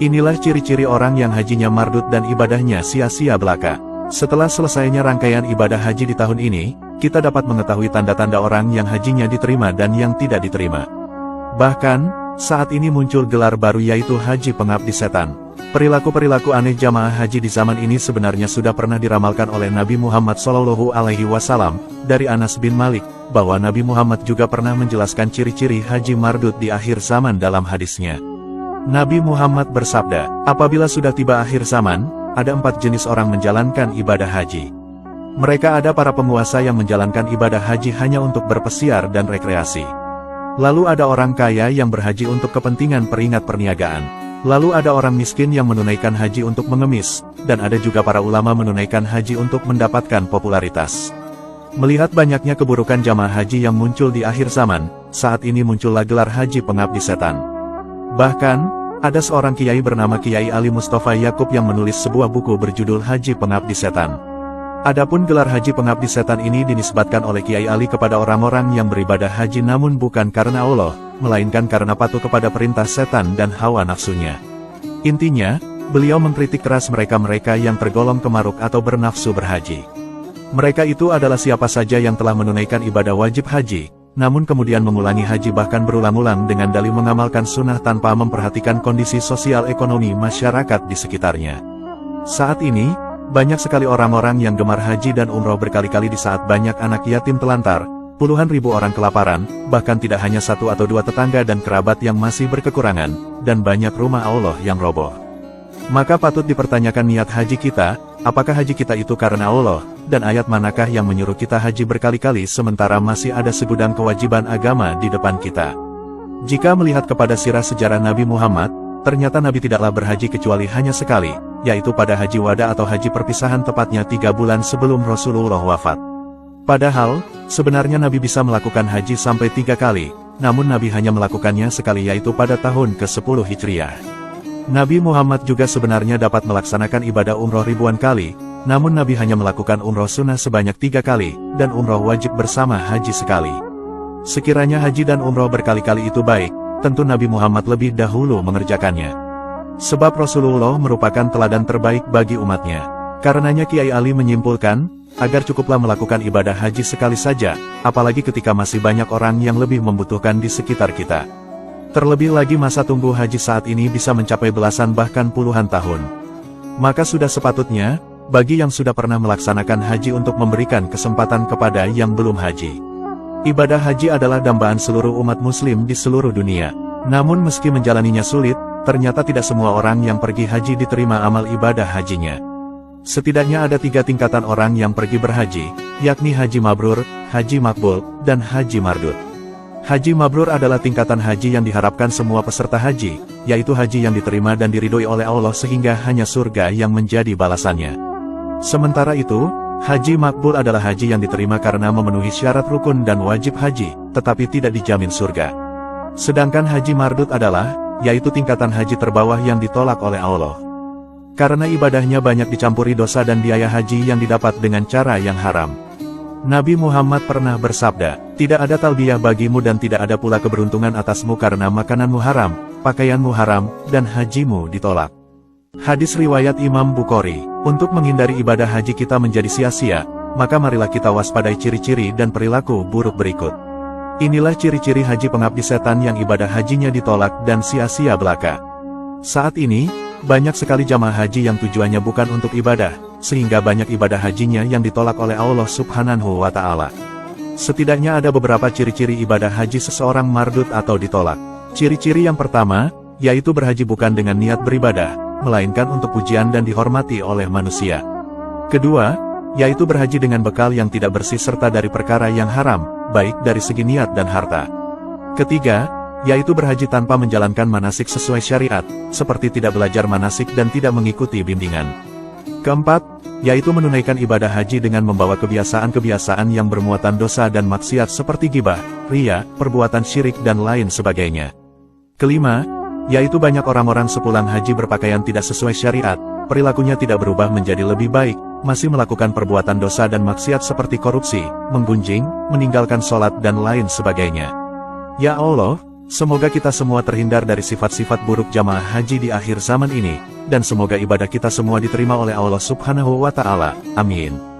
Inilah ciri-ciri orang yang hajinya mardud dan ibadahnya sia-sia belaka. Setelah selesainya rangkaian ibadah haji di tahun ini, kita dapat mengetahui tanda-tanda orang yang hajinya diterima dan yang tidak diterima. Bahkan, saat ini muncul gelar baru yaitu Haji Pengabdi Setan. Perilaku-perilaku aneh jamaah haji di zaman ini sebenarnya sudah pernah diramalkan oleh Nabi Muhammad SAW dari Anas bin Malik, bahwa Nabi Muhammad juga pernah menjelaskan ciri-ciri haji mardud di akhir zaman dalam hadisnya. Nabi Muhammad bersabda, apabila sudah tiba akhir zaman, ada 4 jenis orang menjalankan ibadah haji. Mereka ada para penguasa yang menjalankan ibadah haji hanya untuk berpesiar dan rekreasi. Lalu ada orang kaya yang berhaji untuk kepentingan peringat perniagaan. Lalu ada orang miskin yang menunaikan haji untuk mengemis, dan ada juga para ulama menunaikan haji untuk mendapatkan popularitas. Melihat banyaknya keburukan jamaah haji yang muncul di akhir zaman, saat ini muncullah gelar Haji Pengabdi Setan. Bahkan, ada seorang kiai bernama Kiai Ali Mustafa Yakub yang menulis sebuah buku berjudul Haji Pengabdi Setan. Adapun gelar Haji Pengabdi Setan ini dinisbatkan oleh Kiai Ali kepada orang-orang yang beribadah haji namun bukan karena Allah, melainkan karena patuh kepada perintah setan dan hawa nafsunya. Intinya, beliau mengkritik keras mereka-mereka yang tergolong kemaruk atau bernafsu berhaji. Mereka itu adalah siapa saja yang telah menunaikan ibadah wajib haji, namun kemudian mengulangi haji bahkan berulang-ulang dengan dalih mengamalkan sunnah tanpa memperhatikan kondisi sosial ekonomi masyarakat di sekitarnya. Saat ini, banyak sekali orang-orang yang gemar haji dan umroh berkali-kali di saat banyak anak yatim telantar, puluhan ribu orang kelaparan, bahkan tidak hanya 1 atau 2 tetangga dan kerabat yang masih berkekurangan, dan banyak rumah Allah yang roboh. Maka patut dipertanyakan niat haji kita, apakah haji kita itu karena Allah, dan ayat manakah yang menyuruh kita haji berkali-kali sementara masih ada segudang kewajiban agama di depan kita. Jika melihat kepada sirah sejarah Nabi Muhammad, ternyata Nabi tidaklah berhaji kecuali hanya sekali, yaitu pada haji wada atau haji perpisahan tepatnya 3 bulan sebelum Rasulullah wafat. Padahal, sebenarnya Nabi bisa melakukan haji sampai 3 kali, namun Nabi hanya melakukannya sekali yaitu pada tahun ke-10 Hijriah. Nabi Muhammad juga sebenarnya dapat melaksanakan ibadah umroh ribuan kali, namun Nabi hanya melakukan umroh sunnah sebanyak 3 kali, dan umroh wajib bersama haji sekali. Sekiranya haji dan umroh berkali-kali itu baik, tentu Nabi Muhammad lebih dahulu mengerjakannya. Sebab Rasulullah merupakan teladan terbaik bagi umatnya. Karenanya Kiai Ali menyimpulkan, agar cukuplah melakukan ibadah haji sekali saja, apalagi ketika masih banyak orang yang lebih membutuhkan di sekitar kita. Terlebih lagi masa tunggu haji saat ini bisa mencapai belasan bahkan puluhan tahun. Maka sudah sepatutnya, bagi yang sudah pernah melaksanakan haji untuk memberikan kesempatan kepada yang belum haji. Ibadah haji adalah dambaan seluruh umat muslim di seluruh dunia. Namun meski menjalaninya sulit, ternyata tidak semua orang yang pergi haji diterima amal ibadah hajinya. Setidaknya ada 3 tingkatan orang yang pergi berhaji, yakni haji mabrur, haji makbul, dan haji mardud. Haji mabrur adalah tingkatan haji yang diharapkan semua peserta haji, yaitu haji yang diterima dan diridhoi oleh Allah sehingga hanya surga yang menjadi balasannya. Sementara itu, haji makbul adalah haji yang diterima karena memenuhi syarat rukun dan wajib haji, tetapi tidak dijamin surga. Sedangkan haji mardud adalah, yaitu tingkatan haji terbawah yang ditolak oleh Allah. Karena ibadahnya banyak dicampuri dosa dan biaya haji yang didapat dengan cara yang haram. Nabi Muhammad pernah bersabda, tidak ada talbiyah bagimu dan tidak ada pula keberuntungan atasmu karena makananmu haram, pakaianmu haram, dan hajimu ditolak. Hadis riwayat Imam Bukhari. Untuk menghindari ibadah haji kita menjadi sia-sia, maka marilah kita waspadai ciri-ciri dan perilaku buruk berikut. Inilah ciri-ciri haji pengabdi setan yang ibadah hajinya ditolak dan sia-sia belaka. Saat ini, banyak sekali jamaah haji yang tujuannya bukan untuk ibadah, sehingga banyak ibadah hajinya yang ditolak oleh Allah Subhanahu wa Ta'ala. Setidaknya ada beberapa ciri-ciri ibadah haji seseorang mardud atau ditolak. Ciri-ciri yang pertama, yaitu berhaji bukan dengan niat beribadah, melainkan untuk pujian dan dihormati oleh manusia. Kedua, yaitu berhaji dengan bekal yang tidak bersih serta dari perkara yang haram, baik dari segi niat dan harta. Ketiga, yaitu berhaji tanpa menjalankan manasik sesuai syariat, seperti tidak belajar manasik dan tidak mengikuti bimbingan. Keempat, yaitu menunaikan ibadah haji dengan membawa kebiasaan-kebiasaan yang bermuatan dosa dan maksiat seperti ghibah, riya, perbuatan syirik dan lain sebagainya. Kelima, yaitu banyak orang-orang sepulang haji berpakaian tidak sesuai syariat, perilakunya tidak berubah menjadi lebih baik, masih melakukan perbuatan dosa dan maksiat seperti korupsi, menggunjing, meninggalkan sholat dan lain sebagainya. Ya Allah, Semoga kita semua terhindar dari sifat-sifat buruk jamaah haji di akhir zaman ini, dan semoga ibadah kita semua diterima oleh Allah Subhanahu wa Ta'ala. Amin.